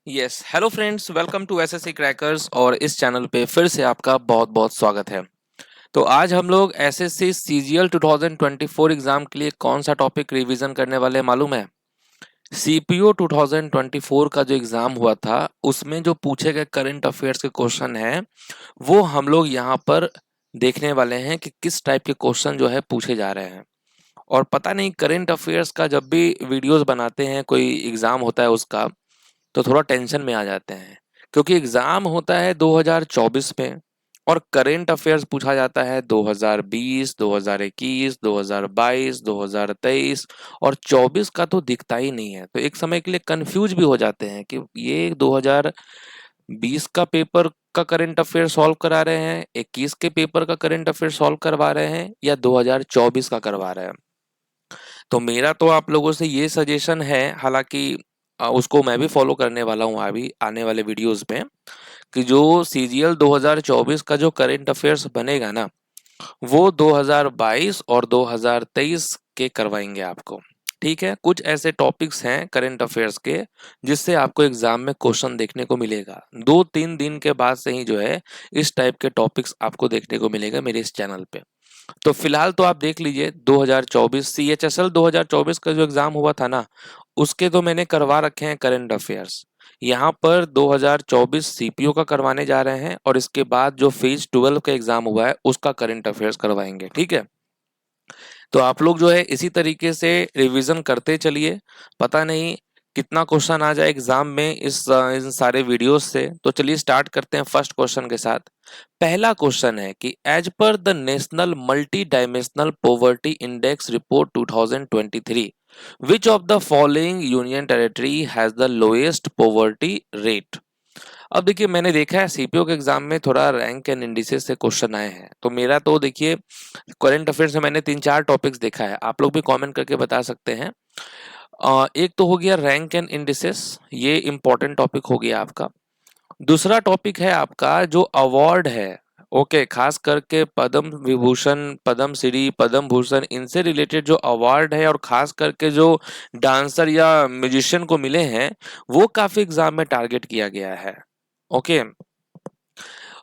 Yes hello friends, welcome to SSC crackers. और इस channel पे फिर से आपका बहुत बहुत स्वागत है। तो आज हम लोग एसएससी सीजीएल 2024 एग्जाम के लिए कौन सा टॉपिक रिवीजन करने वाले हैं मालूम है? सीपीओ 2024 का जो एग्जाम हुआ था उसमें जो पूछे गए करंट अफेयर्स के क्वेश्चन है वो हम लोग यहाँ पर देखने वाले हैं कि किस टाइप के क्वेश्चन जो है पूछे जा रहे हैं। और पता नहीं, करंट अफेयर्स का जब भी वीडियोस बनाते हैं, कोई एग्जाम होता है उसका, तो थोड़ा टेंशन में आ जाते हैं क्योंकि एग्जाम होता है 2024 में और करंट अफेयर्स पूछा जाता है 2020, 2021, 2022, 2023 और 24 का तो दिखता ही नहीं है। तो एक समय के लिए कंफ्यूज भी हो जाते हैं कि ये 2020 का पेपर का करंट अफेयर सॉल्व करा रहे हैं, 21 के पेपर का करंट अफेयर सॉल्व करवा रहे हैं या 2024 का करवा रहे हैं। तो मेरा तो आप लोगों से ये सजेशन है, हालांकि उसको मैं भी फॉलो करने वाला हूँ अभी आने वाले वीडियोस में, कि जो सीजीएल 2024 का जो करंट अफेयर्स बनेगा ना, वो 2022 और 2023 के करवाएंगे आपको। ठीक है, कुछ ऐसे टॉपिक्स हैं करंट अफेयर्स के जिससे आपको एग्जाम में क्वेश्चन देखने को मिलेगा। 2-3 दिन के बाद से ही जो है इस टाइप के टॉपिक्स आपको देखने को मिलेगा मेरे इस चैनल पे। तो फिलहाल तो आप देख लीजिए 2024 सीएचएसएल 2024 का जो एग्जाम हुआ था ना, उसके तो मैंने करवा रखे हैं करंट अफेयर्स। यहाँ पर 2024 सीपीओ का करवाने जा रहे हैं और इसके बाद जो फेज 12 का एग्जाम हुआ है उसका करंट अफेयर्स करवाएंगे। ठीक है, तो आप लोग जो है इसी तरीके से रिवीजन करते चलिए। पता नहीं कितना क्वेश्चन आ जाए एग्जाम में इन सारे वीडियोस से। तो चलिए स्टार्ट करते हैं फर्स्ट क्वेश्चन के साथ। पहला क्वेश्चन है कि as per the national multi dimensional poverty index report 2023 which of the following union territory has the lowest poverty rate. अब देखिए, मैंने देखा है सीपीओ के एग्जाम में थोड़ा रैंक एंड इंडिसेस से क्वेश्चन आए हैं। तो मेरा तो देखिए करंट अफेयर्स में मैंने 3-4 टॉपिक्स देखा है, आप लोग भी कमेंट करके बता सकते हैं। एक तो हो गया रैंक एंड इंडिसेस, ये इंपॉर्टेंट टॉपिक हो गया आपका। दूसरा टॉपिक है आपका जो अवार्ड है, ओके, खास करके पद्म विभूषण, पद्म श्री, पद्म भूषण, इनसे रिलेटेड जो अवार्ड है और खास करके जो डांसर या म्यूजिशियन को मिले हैं वो काफी एग्जाम में टारगेट किया गया है। ओके,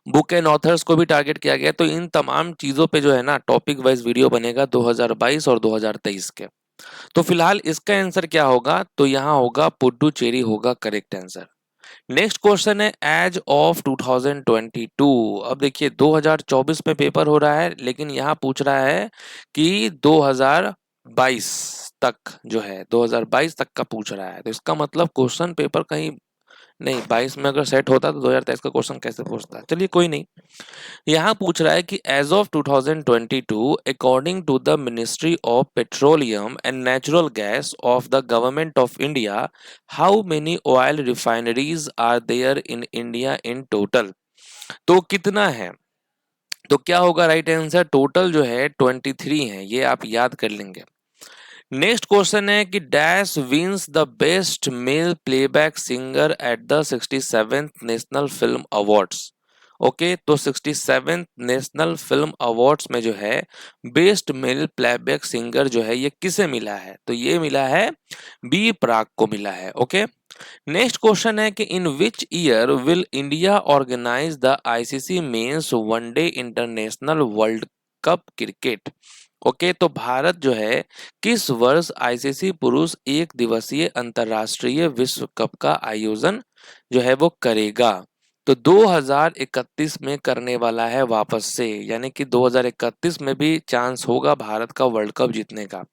बुक एंड ऑथर्स को भी टारगेट किया गया। तो इन तमाम चीजों पे जो है ना टॉपिक वाइज वीडियो बनेगा 2022 और 2023 के। तो फिलहाल इसका आंसर क्या होगा? तो यहाँ होगा पुडुचेरी होगा करेक्ट आंसर। नेक्स्ट क्वेश्चन है एज ऑफ 2022। अब देखिए 2024 में पेपर हो रहा है लेकिन यहाँ पूछ रहा है कि 2022 तक जो है 2022 तक का पूछ रहा है। तो इसका मतलब क्वेश्चन पेपर कहीं नहीं, 22 में अगर सेट होता तो 2023 का क्वेश्चन कैसे पूछता। चलिए कोई नहीं। यहाँ पूछ रहा है कि as of 2022 according to the ministry of petroleum and natural gas of the government of India how many oil refineries are there in India in total. तो कितना है? तो क्या होगा राइट आंसर? टोटल जो है 23 है, ये आप याद कर लेंगे। नेक्स्ट क्वेश्चन है कि dash wins the best male playback singer at the 67th national film awards. Okay, तो 67th नेशनल फिल्म अवार्ड्स में जो है बेस्ट मेल प्लेबैक सिंगर जो है ये किसे मिला है? तो ये मिला है बी प्राक को मिला है। ओके, नेक्स्ट क्वेश्चन है कि in which year will India organize the ICC men's one day international world cup cricket. Okay, तो भारत जो है किस वर्ष आईसीसी पुरुष एक दिवसीय अंतरराष्ट्रीय विश्व कप का आयोजन जो है वो करेगा? तो 2031 में करने वाला है वापस से, यानी कि 2031 में भी चांस होगा भारत का वर्ल्ड कप जीतने का।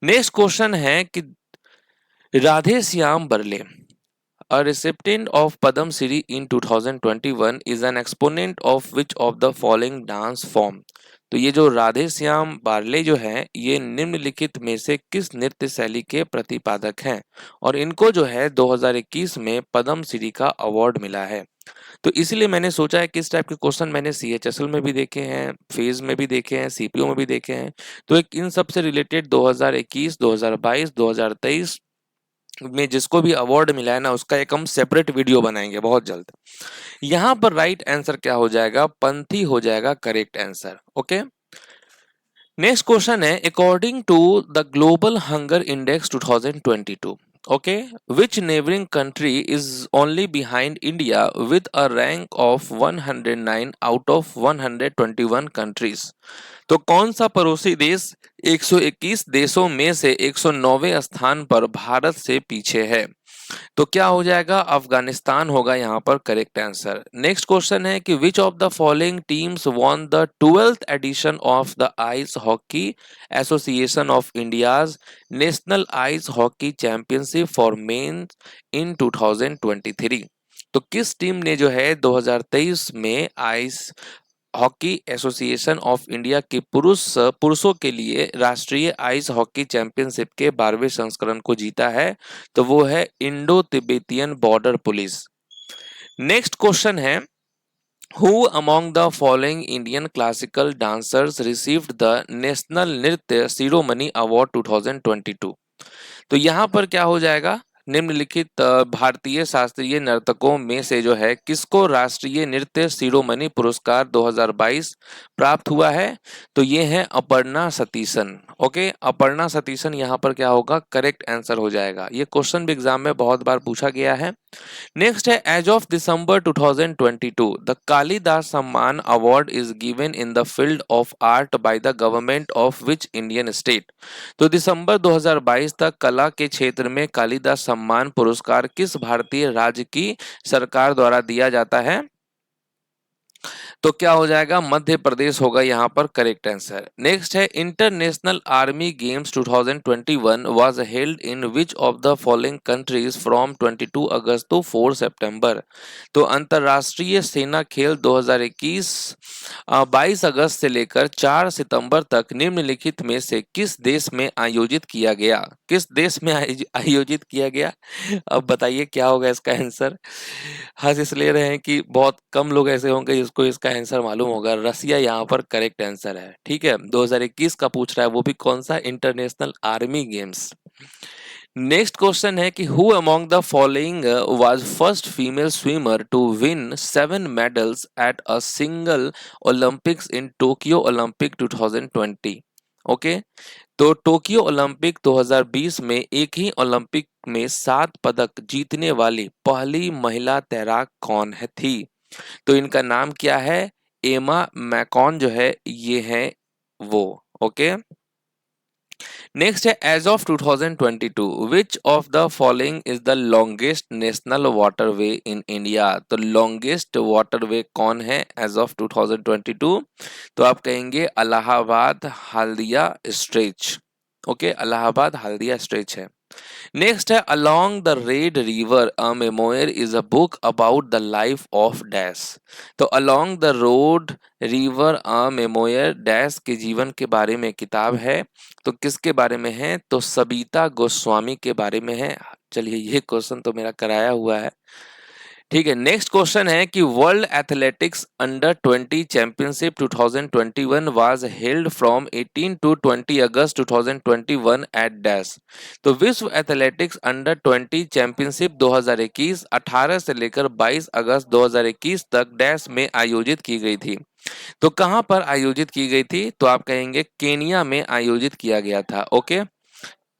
नेक्स्ट क्वेश्चन है कि Radhe Shyam बरले, a recipient of Padam Shri in 2021 is an exponent of which of the following dance form। तो ये जो राधे श्याम बार्ले जो हैं ये निम्नलिखित में से किस नृत्य शैली के प्रतिपादक हैं और इनको जो है 2021 में पद्म श्री का अवार्ड मिला है। तो इसलिए मैंने सोचा है किस टाइप के क्वेश्चन मैंने सीएचएसएल में भी देखे हैं, फेज में भी देखे हैं, सीपीओ में भी देखे हैं। तो एक इन सब से रिलेटेड 2021, 2022, 2023 में जिसको भी अवार्ड मिला है ना उसका एक हम सेपरेट वीडियो बनाएंगे बहुत जल्द। यहाँ पर राइट आंसर क्या हो जाएगा? पंथी हो जाएगा correct answer. Okay, next question है according to the global hunger index 2022। Okay, which neighboring country is only behind India with a rank of 109 out of 121 countries? तो कौन सा पड़ोसी देश 121 देशों में से 109वें स्थान पर भारत से पीछे है? तो क्या हो जाएगा? अफगानिस्तान होगा यहाँ पर करेक्ट आंसर। नेक्स्ट क्वेश्चन है कि which of the following teams won the 12th edition of the ice hockey association of India's national ice hockey championship for men in 2023? तो किस टीम ने जो है 2023 में ice hockey association of India के पुरुषों के लिए राष्ट्रीय आइस हॉकी चैंपियनशिप के 12वें संस्करण को जीता है? तो वो है Indo Tibetan border police. Next question है who among the following Indian classical dancers received the national Nritya Shiromani award 2022? तो यहाँ पर क्या हो जाएगा? निम्नलिखित भारतीय शास्त्रीय नर्तकों में से जो है किसको राष्ट्रीय नृत्य शिरोमणि पुरस्कार 2022 प्राप्त हुआ है? तो ये है अपर्णा सतीशन। ओके, अपर्णा सतीशन यहाँ पर क्या होगा? करेक्ट आंसर हो जाएगा। ये क्वेश्चन भी एग्जाम में बहुत बार पूछा गया है। नेक्स्ट है as of December 2022 the Kalidas Samman award is given in the field of art by the government of which Indian state? तो दिसंबर 2022 तक कला के क्षेत्र में कालिदास सम्मान पुरस्कार किस भारतीय राज्य की सरकार द्वारा दिया जाता है? तो क्या हो जाएगा? मध्य प्रदेश होगा यहाँ पर करेक्ट आंसर। नेक्स्ट है international army games 2021 was held in which of the following countries from 22 August to 4 September? तो अंतरराष्ट्रीय सेना खेल 2021 22 अगस्त से लेकर 4 सितंबर तक निम्नलिखित में से किस देश में आयोजित किया गया? किस देश में आयोजित किया गया? अब बताइए क्या होगा इसका आंसर? हंस इसलिए रहे हैं कि बहुत कम लोग ऐसे होंगे जिसको इसका आंसर मालूम होगा। रसिया यहाँ पर करेक्ट आंसर है। ठीक है, 2021 का पूछ रहा है, वो भी कौन सा? International army games. Next question है कि who among the following was first female swimmer to win 7 medals at a single Olympics in Tokyo Olympic 2020? Okay, तो टोक्यो ओलंपिक 2020 में एक ही ओलंपिक में 7 पदक जीतने वाली पहली महिला तैराक कौन है थी? तो इनका नाम क्या है? एमा मैकॉन जो है ये है वो। ओके, नेक्स्ट है as of 2022 which of the following is the longest national waterway in India? तो लॉन्गेस्ट वाटरवे कौन है एज ऑफ 2022? तो आप कहेंगे Allahabad Haldia stretch. Okay, Allahabad Haldia stretch है। नेक्स्ट है along the red river a memoir is a book about the life of dash. तो along the road river a memoir dash के जीवन के बारे में किताब है। तो किसके बारे में है? तो सबिता गोस्वामी के बारे में है। चलिए, ये क्वेश्चन तो मेरा कराया हुआ है। ठीक है, नेक्स्ट क्वेश्चन है कि world athletics under 20 championship 2021 was held from 18 to 20 August 2021 at dash. तो विश्व एथलेटिक्स अंडर 20 चैंपियनशिप 2021 18 से लेकर 22 अगस्त 2021 तक डैश में आयोजित की गई थी। तो कहां पर आयोजित की गई थी? तो आप कहेंगे केनिया में आयोजित किया गया था। ओके,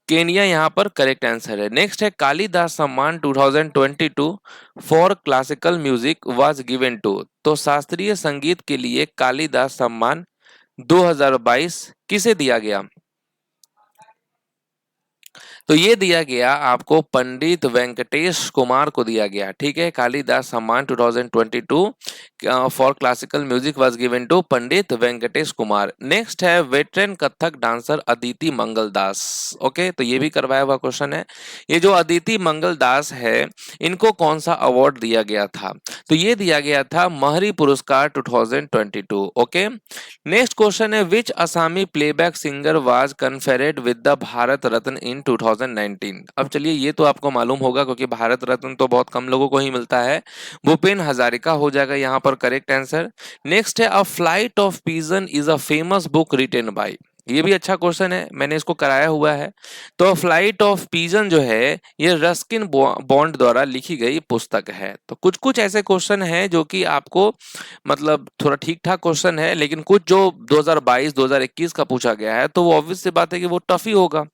केनिया यहाँ पर करेक्ट आंसर है। नेक्स्ट है Kalidas Samman 2022 for classical music was given to. तो शास्त्रीय संगीत के लिए कालिदास सम्मान 2022 किसे दिया गया? तो ये दिया गया आपको पंडित वेंकटेश कुमार को दिया गया। ठीक है, Kalidas Samman 2022 for classical music was given to Pandit Venkatesh Kumar. Next है veteran Kathak dancer Aditi Mangaldas. Okay, तो ये भी करवाया हुआ क्वेश्चन है। ये जो अदिति मंगल दास है, इनको कौन सा अवार्ड दिया गया था? तो ये दिया गया था महरी पुरस्कार 2022। ओके, नेक्स्ट क्वेश्चन है which Assamese playback singer was conferred with the Bharat Ratna in 2019? अब चलिए, ये तो आपको मालूम होगा क्योंकि भारत रत्न तो बहुत कम लोगों को ही मिलता है। भूपेन हजारिका हो जाएगा यहाँ पर करेक्ट आंसर। नेक्स्ट है a flight of pigeon is a famous book written by. ये भी अच्छा क्वेश्चन है, मैंने इसको कराया हुआ है। तो फ्लाइट ऑफ पिजन जो है ये रस्किन बॉन्ड द्वारा लिखी गई पुस्तक है। तो कुछ कुछ ऐसे क्वेश्चन हैं जो कि आपको मतलब थोड़ा ठीक ठाक क्वेश्चन है, लेकिन कुछ जो 2022 2021 का पूछा गया है तो वो ऑब्वियस सी बात है कि वो टफ ही होगा।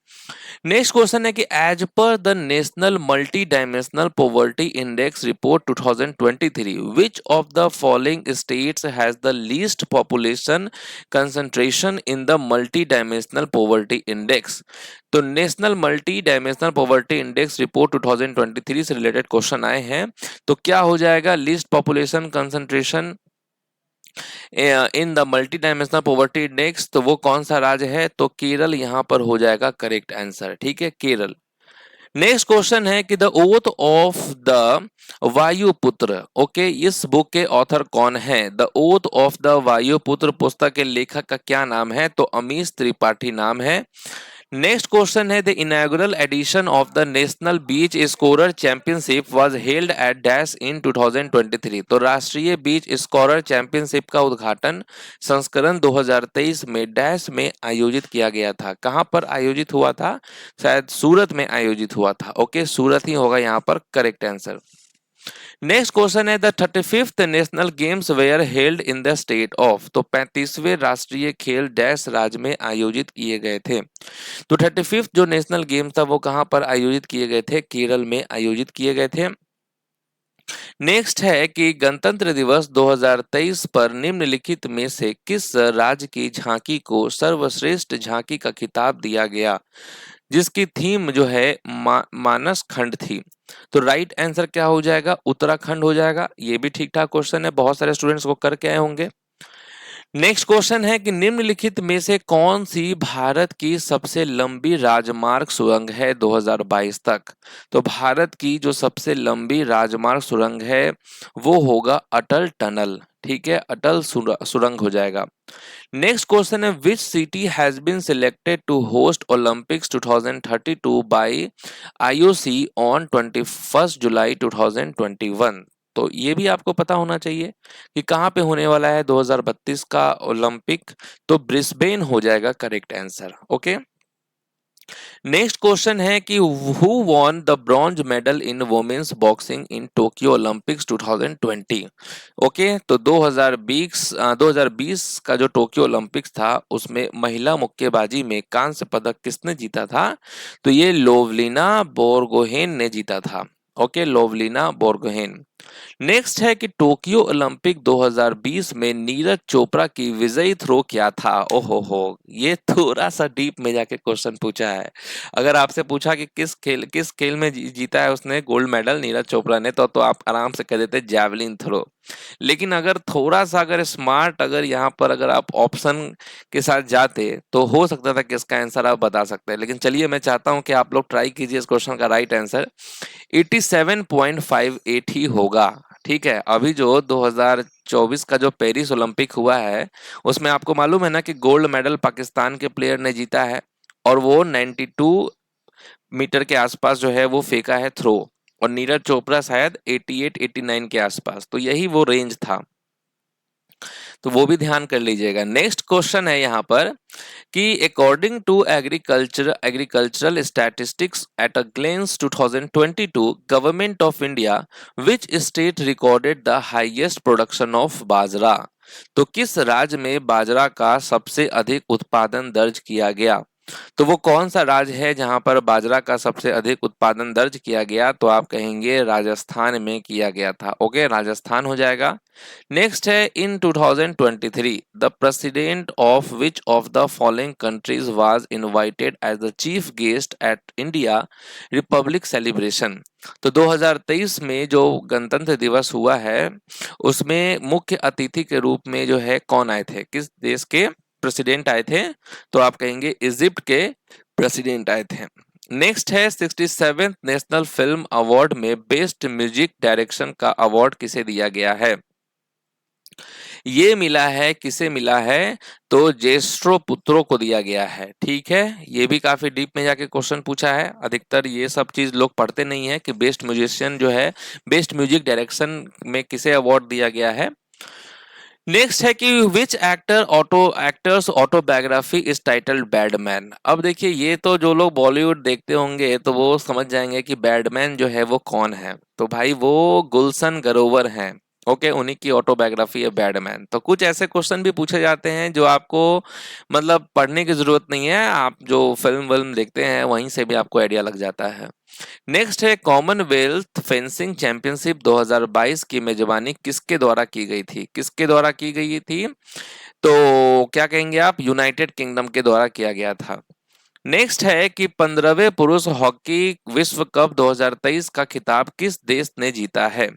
नेक्स्ट क्वेश्चन है कि as per the national multi dimensional poverty index report 2023 which of the following states has the least population concentration in the multi dimensional poverty index. तो national multi dimensional poverty index report 2023 से related question आए हैं। तो क्या हो जाएगा list population concentration in the multi dimensional poverty index, तो वो कौन सा राज्य है? तो केरल यहाँ पर हो जाएगा करेक्ट आंसर। ठीक है, केरल। नेक्स्ट क्वेश्चन है कि the oath of the वायुपुत्र, okay, इस बुक के ऑथर कौन है? द ओथ ऑफ द वायुपुत्र पुस्तक के लेखक का क्या नाम है? तो अमीश त्रिपाठी नाम है। नेक्स्ट क्वेश्चन है the inaugural edition of the national beach soccer championship was held at dash in 2023। तो राष्ट्रीय बीच स्कोरर चैंपियनशिप का उद्घाटन संस्करण 2023 में डैश में आयोजित किया गया था। कहां पर आयोजित हुआ था? शायद सूरत में आयोजित हुआ था। ओके, सूरत ही होगा यहाँ पर करेक्ट आंसर। नेक्स्ट क्वेश्चन है the 35th national games where held in the state of. तो 35वें राष्ट्रीय खेल डैश राज्य में आयोजित किए गए थे। तो 35th जो नेशनल गेम था वो कहां पर आयोजित किए गए थे? केरल में आयोजित किए गए थे। नेक्स्ट है कि गणतंत्र दिवस 2023 पर निम्नलिखित में से किस राज्य की झांकी को सर्वश्रेष्ठ झांकी का खिताब दिया गया, जिसकी थीम जो है मानस खंड थी? तो राइट आंसर क्या हो जाएगा? उत्तराखंड हो जाएगा। ये भी ठीक ठाक क्वेश्चन है, बहुत सारे स्टूडेंट्स को करके आए होंगे। नेक्स्ट क्वेश्चन है कि निम्नलिखित में से कौन सी भारत की सबसे लंबी राजमार्ग सुरंग है 2022 तक? तो भारत की जो सबसे लंबी राजमार्ग सुरंग है वो होगा अटल टनल। ठीक है, अटल सुरंग हो जाएगा। नेक्स्ट क्वेश्चन है which city has been selected to host Olympics 2032 by IOC on 21 July 2021। तो ये भी आपको पता होना चाहिए कि कहाँ पे होने वाला है 2032 का ओलंपिक। तो ब्रिस्बेन हो जाएगा correct answer. Okay, next question है कि who won the bronze medal in women's boxing in Tokyo Olympics 2020। Okay, तो 2020 का जो टोक्यो ओलंपिक्स था उसमें महिला मुक्केबाजी में कांस्य पदक किसने जीता था? तो ये लोवलिना बोरगोहेन ने जीता था। ओके, लोवलिना बोरगोहेन। नेक्स्ट है कि टोक्यो ओलंपिक 2020 में नीरज चोपड़ा की विजयी थ्रो क्या था? ओहो हो, ये थोड़ा सा डीप में जाके क्वेश्चन पूछा है। अगर आपसे पूछा कि किस खेल में जीता है उसने गोल्ड मेडल नीरज चोपड़ा ने, तो आप आराम से कह देते जैवलिन थ्रो। लेकिन अगर थोड़ा सा अगर स्मार्ट अगर यहाँ पर अगर आप ऑप्शन के साथ जाते तो हो सकता था कि इसका आंसर आप बता सकते हैं। लेकिन चलिए, मैं चाहता हूं कि आप लोग ट्राई कीजिए इस क्वेश्चन का राइट आंसर 87.58 ही होगा। ठीक है, अभी जो 2024 का जो पेरिस ओलंपिक हुआ है उसमें आपको मालूम है ना कि गोल्ड मेडल पाकिस्तान के प्लेयर ने जीता है और वो 92 मीटर के आसपास जो है वो फेंका है थ्रो, और नीरज चोपड़ा शायद 88-89 के आसपास। तो यही वो रेंज था, तो वो भी ध्यान कर लीजिएगा। नेक्स्ट क्वेश्चन है यहाँ पर कि according to agricultural statistics at a glance 2022 government of India which state recorded the highest production of bajra. तो किस राज्य में बाजरा का सबसे अधिक उत्पादन दर्ज किया गया? तो वो कौन सा राज्य है जहां पर बाजरा का सबसे अधिक उत्पादन दर्ज किया गया? तो आप कहेंगे राजस्थान में किया गया था। ओके, राजस्थान हो जाएगा। नेक्स्ट है in 2023 the president of which of the following countries was invited as the chief guest at India republic celebration. तो 2023 में जो गणतंत्र दिवस हुआ है उसमें मुख्य अतिथि के रूप में जो है कौन आए थे, किस देश के प्रेसिडेंट आए थे? तो आप कहेंगे इजिप्ट के प्रेसिडेंट आए थे। नेक्स्ट है 67th नेशनल फिल्म अवार्ड में बेस्ट म्यूजिक डायरेक्शन का अवार्ड किसे दिया गया है? ये मिला है, किसे मिला है? तो जेस्ट्रो पुत्रो को दिया गया है। ठीक है, ये भी काफी डीप में जाके क्वेश्चन पूछा है। अधिकतर ये सब चीज लोग पढ़ते नहीं है कि बेस्ट म्यूजिशियन जो है बेस्ट म्यूजिक डायरेक्शन में किसे अवार्ड दिया गया है। नेक्स्ट है कि which actor's autobiography is titled bad man. अब देखिए, ये तो जो लोग बॉलीवुड देखते होंगे तो वो समझ जाएंगे कि बैडमैन जो है वो कौन है। तो भाई वो गुलशन ग्रोवर हैं। ओके, उन्हीं की ऑटोबायोग्राफी है बैडमैन। तो कुछ ऐसे क्वेश्चन भी पूछे जाते हैं जो आपको मतलब पढ़ने की जरूरत नहीं है, आप जो फिल्म विल्म देखते हैं वहीं से भी आपको आइडिया लग जाता है। नेक्स्ट है कॉमनवेल्थ फेंसिंग चैंपियनशिप 2022 की मेजबानी किसके द्वारा की गई थी? किसके द्वारा की गई थी? तो क्या कहेंगे आप? यूनाइटेड किंगडम के द्वारा किया गया था। नेक्स्ट है कि 15वें पुरुष हॉकी विश्व कप 2023 का खिताब किस देश ने जीता है?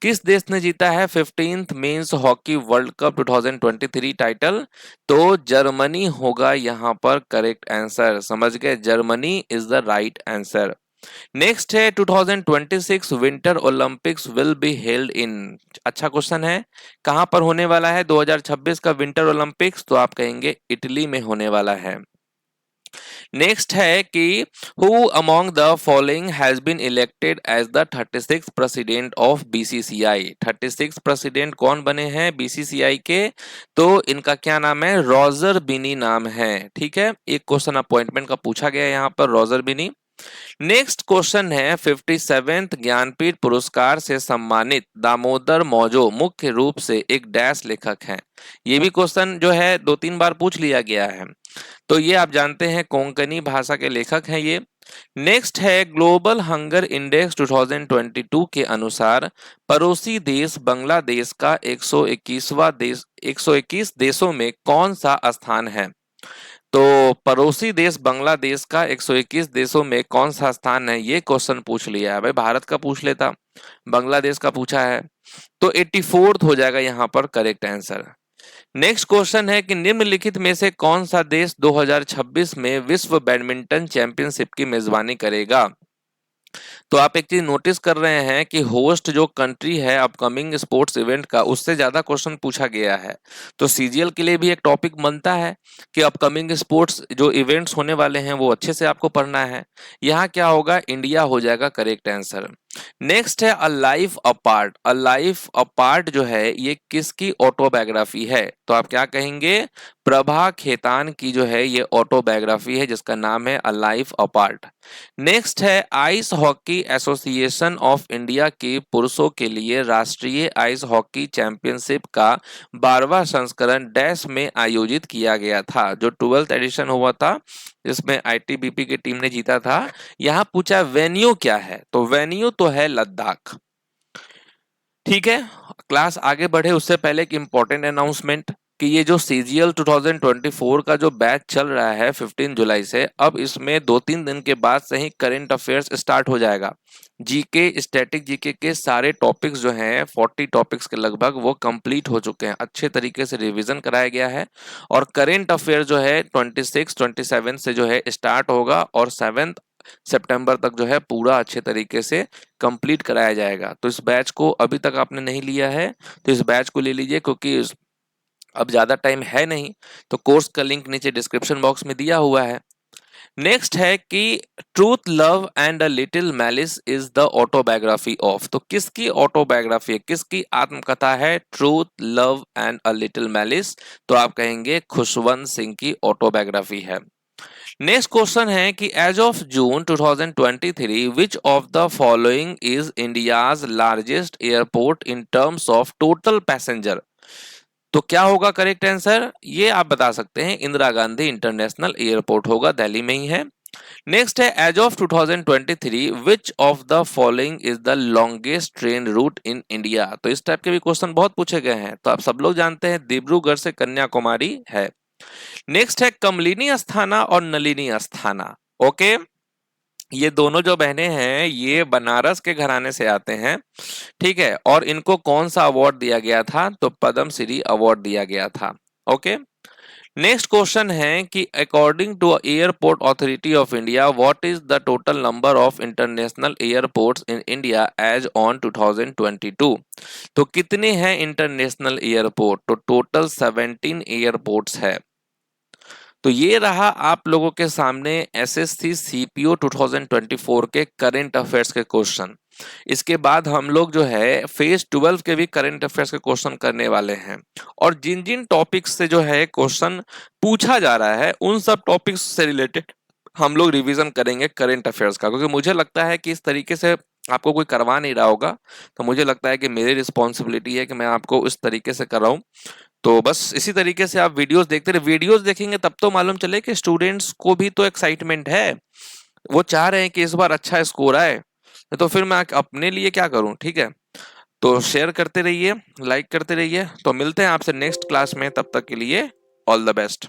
किस देश ने जीता है 15th men's hockey world cup 2023 title? तो जर्मनी होगा यहाँ पर करेक्ट आंसर। समझ गए, Germany is the right answer. Next है 2026 winter Olympics will be held in. अच्छा क्वेश्चन है, कहां पर होने वाला है 2026 का विंटर ओलंपिक्स? तो आप कहेंगे इटली में होने वाला है। नेक्स्ट है कि who among the following has been elected as the 36th president of BCCI? 36 president कौन बने हैं बीसीसीआई के? तो इनका क्या नाम है? रॉजर बिनी नाम है। ठीक है, एक क्वेश्चन अपॉइंटमेंट का पूछा गया है यहाँ पर, रॉजर बिनी। नेक्स्ट क्वेश्चन है 57th ज्ञानपीठ पुरस्कार से सम्मानित दामोदर मौजो मुख्य रूप से एक डैश लेखक हैं। ये भी क्वेश्चन जो है 2-3 बार पूछ लिया गया है। तो ये आप जानते हैं कोंकणी भाषा के लेखक हैं ये। नेक्स्ट है ग्लोबल हंगर इंडेक्स 2022 के अनुसार पड़ोसी देश बांग्लादेश का 121 देशों में कौन सा स्थान है? तो पड़ोसी देश बांग्लादेश का 121 देशों में कौन सा स्थान है, ये क्वेश्चन पूछ लिया है। भाई भारत का पूछ लेता, बांग्लादेश का पूछा है, तो 84th हो जाएगा यहाँ पर करेक्ट आंसर। नेक्स्ट क्वेश्चन है कि निम्नलिखित में से कौन सा देश 2026 में विश्व बैडमिंटन चैंपियनशिप की मेजबानी करेगा? तो आप एक चीज नोटिस कर रहे हैं कि होस्ट जो कंट्री है अपकमिंग स्पोर्ट्स इवेंट का, उससे ज्यादा क्वेश्चन पूछा गया है। तो सीजीएल के लिए भी एक टॉपिक बनता है कि अपकमिंग स्पोर्ट्स जो इवेंट्स होने वाले हैं वो अच्छे से आपको पढ़ना है। यहाँ क्या होगा? इंडिया हो जाएगा करेक्ट आंसर। नेक्स्ट है a life apart. A life apart जो है ये किसकी ऑटोबायोग्राफी है? तो आप क्या कहेंगे? प्रभा खेतान की जो है ये ऑटोबायोग्राफी है जिसका नाम है अ लाइफ अपार्ट। नेक्स्ट है ice hockey association of India की पुरुषों के लिए राष्ट्रीय आइस हॉकी चैंपियनशिप का 12वां संस्करण डैश में आयोजित किया गया था, जो 12th एडिशन हुआ था जिसमें आईटीबीपी की टीम ने जीता था। यहाँ पूछा वेन्यू क्या है? तो वेन्यू तो है लद्दाख। ठीक है, क्लास आगे बढ़े उससे पहले एक इंपॉर्टेंट अनाउंसमेंट कि ये जो सीजीएल 2024 का जो बैच चल रहा है 15 जुलाई से, अब इसमें 2-3 दिन के बाद से ही करंट अफेयर्स स्टार्ट हो जाएगा। जीके स्टैटिक जीके के सारे टॉपिक्स जो हैं 40 टॉपिक्स के लगभग वो कंप्लीट हो चुके हैं, अच्छे तरीके से रिवीजन कराया गया है। और करंट अफेयर जो है 26-27 से जो है स्टार्ट होगा और 7 सितंबर तक जो है पूरा अच्छे तरीके से कंप्लीट कराया जाएगा। तो इस बैच को अभी तक आपने नहीं लिया है तो इस बैच को ले लीजिए, क्योंकि अब ज्यादा टाइम है नहीं। तो कोर्स का लिंक नीचे डिस्क्रिप्शन बॉक्स में दिया हुआ है। नेक्स्ट है कि truth love and a little malice is the autobiography of. तो किसकी ऑटोबायोग्राफी है, किसकी आत्मकथा है truth love and a little malice? तो आप कहेंगे खुशवंत सिंह की ऑटोबायोग्राफी है। नेक्स्ट क्वेश्चन है कि as of June 2023 which of the following is India's largest airport in terms of total passenger? तो क्या होगा करेक्ट आंसर? ये आप बता सकते हैं इंदिरा गांधी इंटरनेशनल एयरपोर्ट होगा, दिल्ली में ही है। नेक्स्ट है as of 2023 which of the following is the longest train route in India? तो इस टाइप के भी क्वेश्चन बहुत पूछे गए हैं, तो आप सब लोग जानते हैं डिब्रूगढ़ से कन्याकुमारी है। नेक्स्ट है कमलिनी अस्थाना और नलिनी अस्थाना। ओके, ये दोनों जो बहनें हैं ये बनारस के घराने से आते हैं। ठीक है, और इनको कौन सा अवार्ड दिया गया था? तो पद्म श्री अवार्ड दिया गया था। ओके, नेक्स्ट क्वेश्चन है कि according to airport authority of India what is the total number of international airports in India as on 2022? तो कितने हैं इंटरनेशनल एयरपोर्ट? तो टोटल 17 एयरपोर्ट्स है। तो ये रहा आप लोगों के सामने एसएससी सीपीओ 2024 के करंट अफेयर्स के क्वेश्चन। इसके बाद हम लोग जो है फेज 12 के भी करंट अफेयर्स के क्वेश्चन करने वाले हैं, और जिन जिन टॉपिक्स से जो है क्वेश्चन पूछा जा रहा है उन सब टॉपिक्स से रिलेटेड हम लोग रिवीजन करेंगे करंट अफेयर्स का, क्योंकि मुझे लगता है कि इस तरीके से आपको कोई करवा नहीं रहा होगा, तो मुझे लगता है कि मेरी रिस्पॉन्सिबिलिटी है कि मैं आपको इस तरीके से कर रहा हूँ। तो बस इसी तरीके से आप वीडियोस देखते रहे, वीडियोस देखेंगे तब तो मालूम चले कि स्टूडेंट्स को भी तो एक्साइटमेंट है, वो चाह रहे हैं कि इस बार अच्छा स्कोर आए। तो फिर मैं अपने लिए क्या करूं, ठीक है। तो शेयर करते रहिए, लाइक करते रहिए। तो मिलते हैं आपसे नेक्स्ट क्लास में, तब तक के लिए ऑल द बेस्ट।